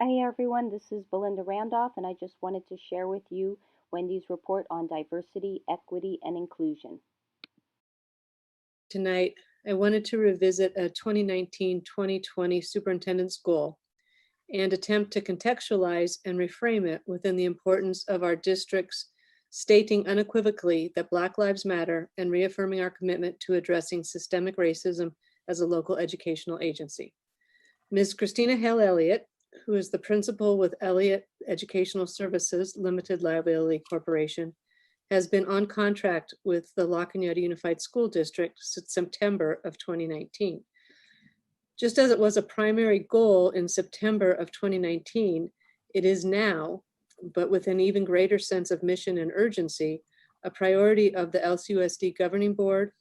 Hi everyone, this is Belinda Randolph, and I just wanted to share with you Wendy's report on diversity, equity, and inclusion. Tonight, I wanted to revisit a 2019-2020 superintendent's goal and attempt to contextualize and reframe it within the importance of our districts, stating unequivocally that Black Lives Matter and reaffirming our commitment to addressing systemic racism as a local educational agency. Ms. Christina Hale Elliott, who is the principal with Elliott Educational Services Limited Liability Corporation, has been on contract with the La Cañada Unified School District since September of 2019. Just as it was a primary goal in September of 2019, it is now, but with an even greater sense of mission and urgency, a priority of the LCUSD Governing Board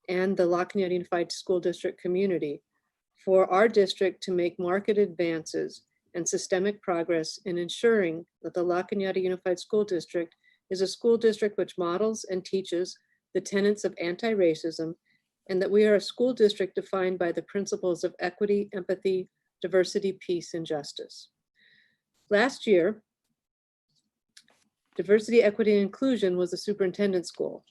and the La Cañada Unified School District community for our district to make marked advances and systemic progress in ensuring that the La Cañada Unified School District is a school district which models and teaches the tenets of anti-racism, and that we are a school district defined by the principles of equity, empathy, diversity, peace, and justice. Last year, diversity, equity, and inclusion was the superintendent's goal.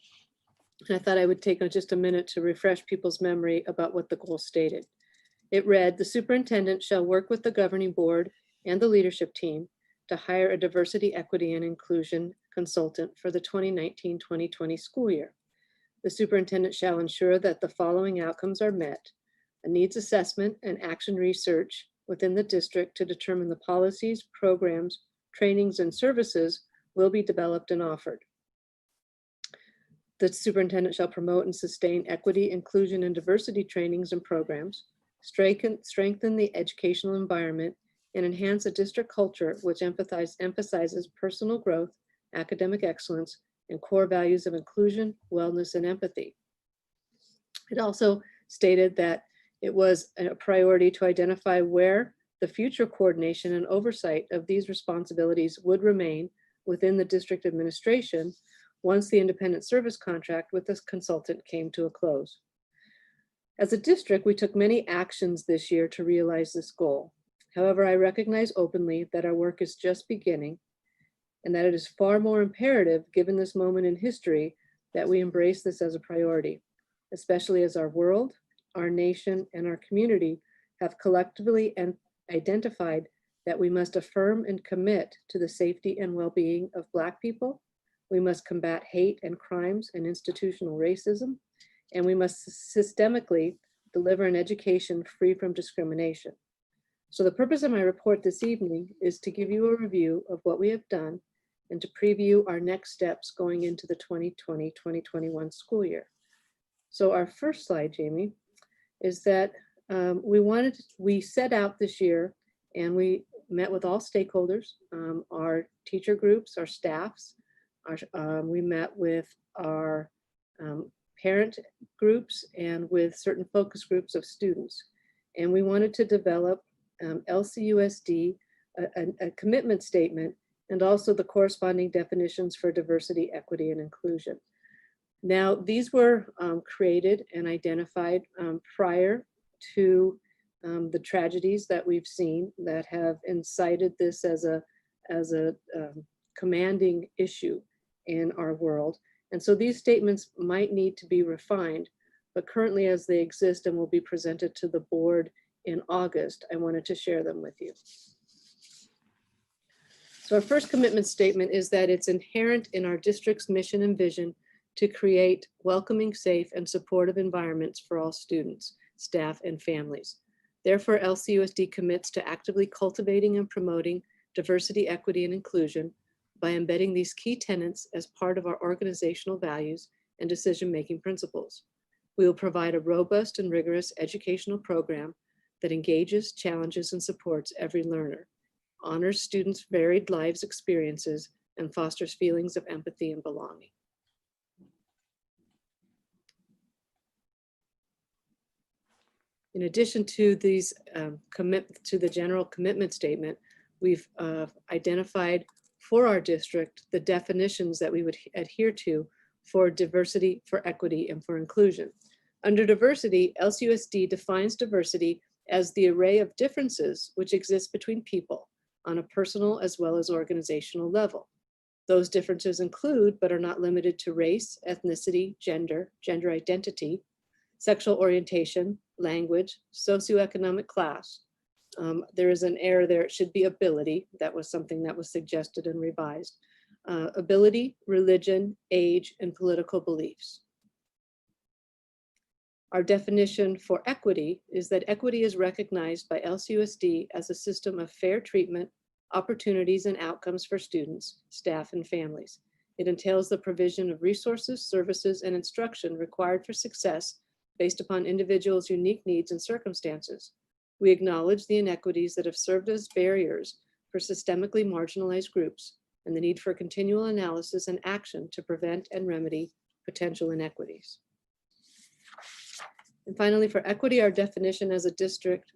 And I thought I would take just a minute to refresh people's memory about what the goal stated. It read, the superintendent shall work with the governing board and the leadership team to hire a diversity, equity, and inclusion consultant for the 2019-2020 school year. The superintendent shall ensure that the following outcomes are met: a needs assessment and action research within the district to determine the policies, programs, trainings, and services will be developed and offered. The superintendent shall promote and sustain equity, inclusion, and diversity trainings and programs, strengthen the educational environment, and enhance a district culture which emphasizes personal growth, academic excellence, and core values of inclusion, wellness, and empathy. It also stated that it was a priority to identify where the future coordination and oversight of these responsibilities would remain within the district administration once the independent service contract with this consultant came to a close. As a district, we took many actions this year to realize this goal. However, I recognize openly that our work is just beginning and that it is far more imperative, given this moment in history, that we embrace this as a priority, especially as our world, our nation, and our community have collectively identified that we must affirm and commit to the safety and well-being of Black people. We must combat hate and crimes and institutional racism, and we must systemically deliver an education free from discrimination. So the purpose of my report this evening is to give you a review of what we have done and to preview our next steps going into the 2020-2021 school year. So our first slide, Jamie, is that we set out this year and we met with all stakeholders, our teacher groups, our staffs, we met with our parent groups and with certain focus groups of students. And we wanted to develop LCUSD, a commitment statement, and also the corresponding definitions for diversity, equity, and inclusion. Now, these were created and identified prior to the tragedies that we've seen that have incited this as a commanding issue in our world. And so these statements might need to be refined, but currently as they exist and will be presented to the board in August, I wanted to share them with you. So our first commitment statement is that it's inherent in our district's mission and vision to create welcoming, safe, and supportive environments for all students, staff, and families. Therefore, LCUSD commits to actively cultivating and promoting diversity, equity, and inclusion by embedding these key tenets as part of our organizational values and decision-making principles. We will provide a robust and rigorous educational program that engages, challenges, and supports every learner, honors students' varied lives experiences, and fosters feelings of empathy and belonging. In addition to these to the general commitment statement, we've identified for our district the definitions that we would adhere to for diversity, for equity, and for inclusion. Under diversity, LCUSD defines diversity as the array of differences which exist between people, on a personal as well as organizational level. Those differences include, but are not limited to, race, ethnicity, gender identity, sexual orientation, language, socioeconomic class. There is an error there. It should be ability. That was something that was suggested and revised. Ability, religion, age, and political beliefs. Our definition for equity is that equity is recognized by LCUSD as a system of fair treatment, opportunities, and outcomes for students, staff, and families. It entails the provision of resources, services, and instruction required for success based upon individuals' unique needs and circumstances. We acknowledge the inequities that have served as barriers for systemically marginalized groups and the need for continual analysis and action to prevent and remedy potential inequities. And finally, for equity, our definition as a district,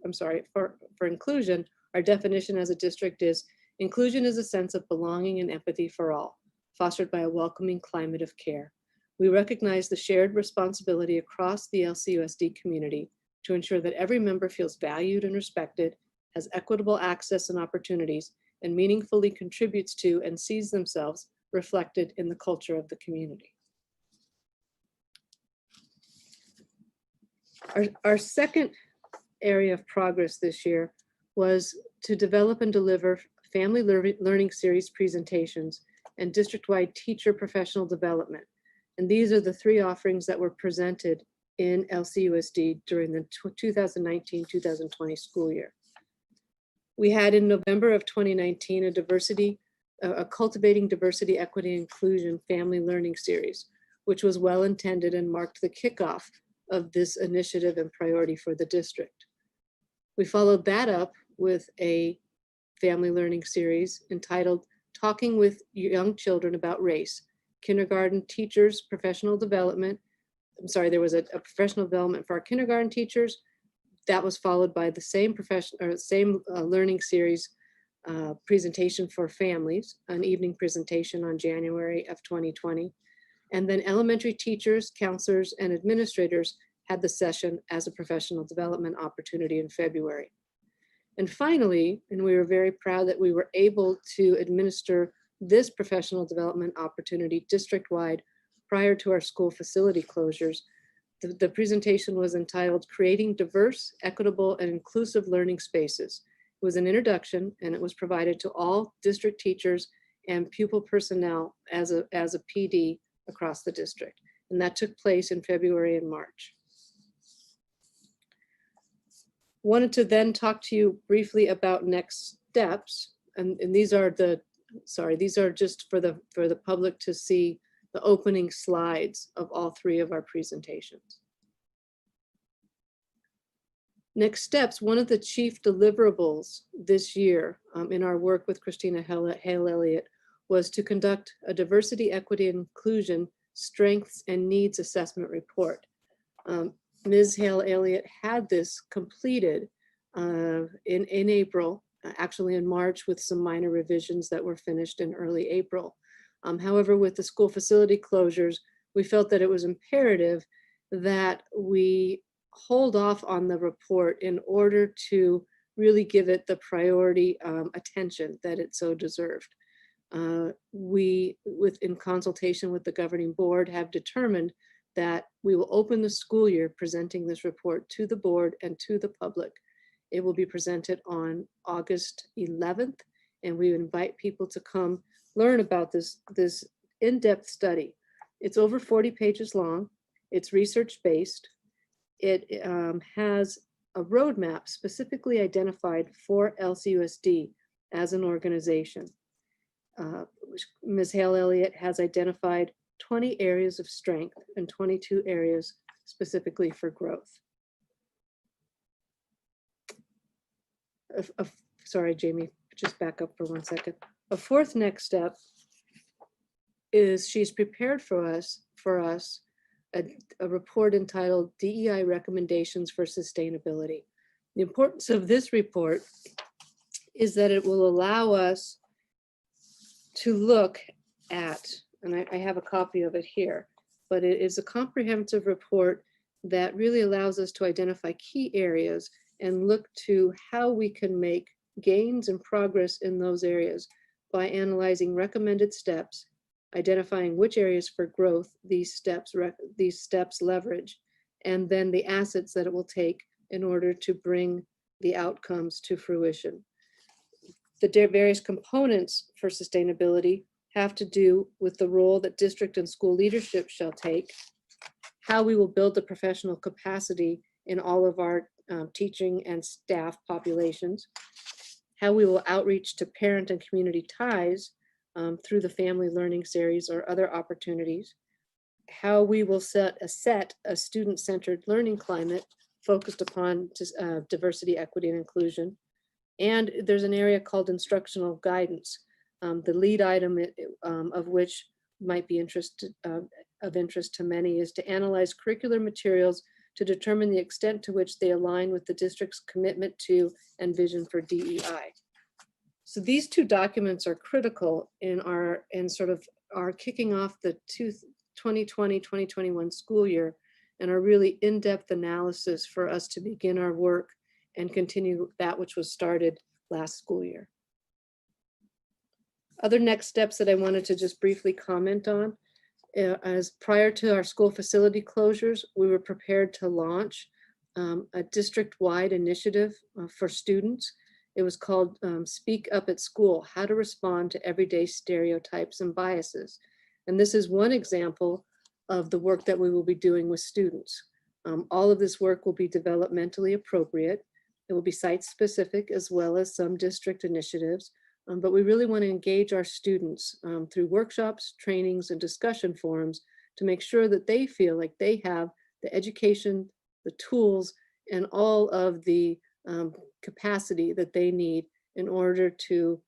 for inclusion, our definition as a district is: inclusion is a sense of belonging and empathy for all, fostered by a welcoming climate of care. We recognize the shared responsibility across the LCUSD community to ensure that every member feels valued and respected, has equitable access and opportunities, and meaningfully contributes to and sees themselves reflected in the culture of the community. Our second area of progress this year was to develop and deliver family learning series presentations and district-wide teacher professional development. And these are the three offerings that were presented in LCUSD during the 2019-2020 school year. We had in November of 2019 a Cultivating Diversity, Equity, and Inclusion family learning series, which was well intended and marked the kickoff of this initiative and priority for the district. We followed that up with a family learning series entitled Talking with Young Children About Race, Kindergarten Teachers Professional Development. There was a professional development for our kindergarten teachers. That was followed by the same learning series presentation for families, an evening presentation on January of 2020. And then elementary teachers, counselors, and administrators had the session as a professional development opportunity in February. And finally, and we were very proud that we were able to administer this professional development opportunity district-wide prior to our school facility closures. The presentation was entitled Creating Diverse, Equitable, and Inclusive Learning Spaces. It was an introduction, and it was provided to all district teachers and pupil personnel as a PD across the district. And that took place in February and March. Wanted to then talk to you briefly about next steps. And these are just for the public to see the opening slides of all three of our presentations. Next steps, one of the chief deliverables this year in our work with Christina Hale-Elliott was to conduct a diversity, equity, and inclusion strengths and needs assessment report. Ms. Hale-Elliott had this completed in April, actually in March, with some minor revisions that were finished in early April. However, with the school facility closures, we felt that it was imperative that we hold off on the report in order to really give it the priority attention that it so deserved. We, in consultation with the governing board, have determined that we will open the school year presenting this report to the board and to the public. It will be presented on August 11th, and we invite people to come learn about this in-depth study. It's over 40 pages long. It's research-based. It has a roadmap specifically identified for LCUSD as an organization. Ms. Hale-Elliott has identified 20 areas of strength and 22 areas specifically for growth. Sorry, Jamie, just back up for 1 second. A fourth next step is she's prepared for us a report entitled DEI Recommendations for Sustainability. The importance of this report is that it will allow us to look at, and I have a copy of it here, but it is a comprehensive report that really allows us to identify key areas and look to how we can make gains and progress in those areas by analyzing recommended steps, identifying which areas for growth these steps leverage, and then the assets that it will take in order to bring the outcomes to fruition. The various components for sustainability have to do with the role that district and school leadership shall take, how we will build the professional capacity in all of our teaching and staff populations, how we will outreach to parent and community ties through the family learning series or other opportunities, how we will set a student-centered learning climate focused upon diversity, equity, and inclusion. And there's an area called instructional guidance, the lead item of which might be of interest to many is to analyze curricular materials to determine the extent to which they align with the district's commitment to and vision for DEI. So these two documents are critical in sort of our kicking off the 2020-2021 school year, and are really in-depth analysis for us to begin our work and continue that which was started last school year. Other next steps that I wanted to just briefly comment on, as prior to our school facility closures, we were prepared to launch a district-wide initiative for students. It was called Speak Up at School, How to Respond to Everyday Stereotypes and Biases. And this is one example of the work that we will be doing with students. All of this work will be developmentally appropriate. It will be site-specific as well as some district initiatives. But we really want to engage our students through workshops, trainings, and discussion forums to make sure that they feel like they have the education, the tools, and all of the capacity that they need in order to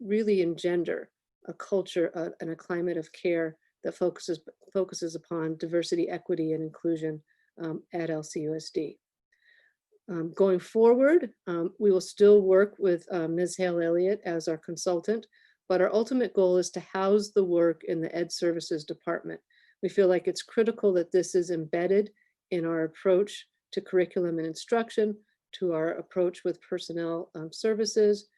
really engender a culture and a climate of care that focuses upon diversity, equity, and inclusion at LCUSD. Going forward, we will still work with Ms. Hale Elliott as our consultant, but our ultimate goal is to house the work in the Ed Services Department. We feel like it's critical that this is embedded in our approach to curriculum and instruction, to our approach with personnel services,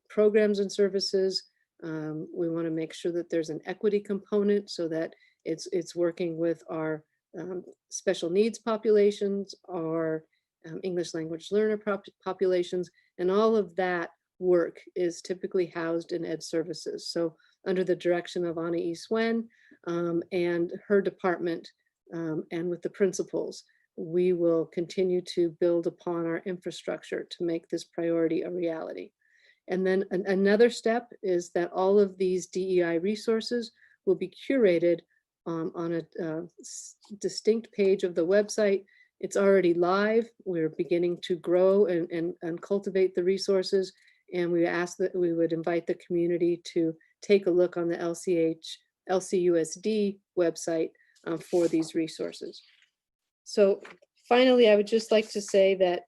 programs and services. We want to make sure that there's an equity component so that it's working with our special needs populations, our English language learner populations, and all of that work is typically housed in Ed Services. So under the direction of Anna E. Swen and her department and with the principals, we will continue to build upon our infrastructure to make this priority a reality. And then another step is that all of these DEI resources will be curated on a distinct page of the website. It's already live. We're beginning to grow and cultivate the resources. And we ask that we would invite the community to take a look on the LCUSD website for these resources. So finally, I would just like to say that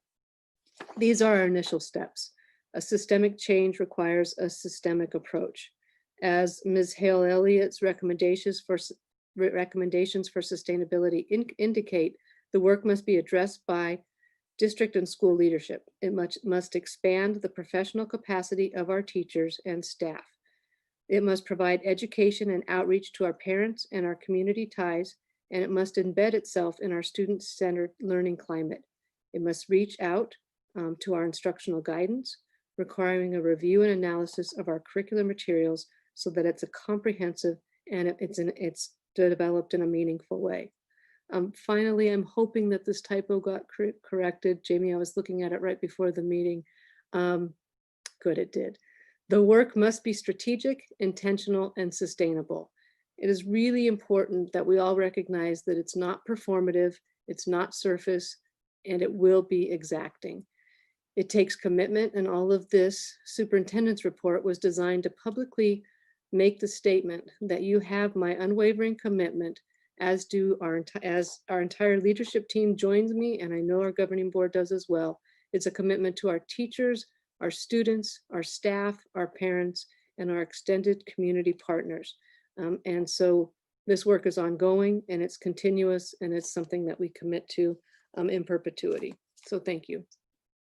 these are our initial steps. A systemic change requires a systemic approach. As Ms. Hale Elliott's recommendations for sustainability indicate, the work must be addressed by district and school leadership. It must expand the professional capacity of our teachers and staff. It must provide education and outreach to our parents and our community ties, and it must embed itself in our student-centered learning climate. It must reach out to our instructional guidance, requiring a review and analysis of our curricular materials so that it's a comprehensive and it's developed in a meaningful way. Finally, I'm hoping that this typo got corrected. Jamie, I was looking at it right before the meeting. Good, it did. The work must be strategic, intentional, and sustainable. It is really important that we all recognize that it's not performative, it's not surface, and it will be exacting. It takes commitment, and all of this superintendent's report was designed to publicly make the statement that you have my unwavering commitment, as our entire leadership team joins me, and I know our governing board does as well. It's a commitment to our teachers, our students, our staff, our parents, and our extended community partners. And so this work is ongoing and it's continuous, and it's something that we commit to in perpetuity. So thank you.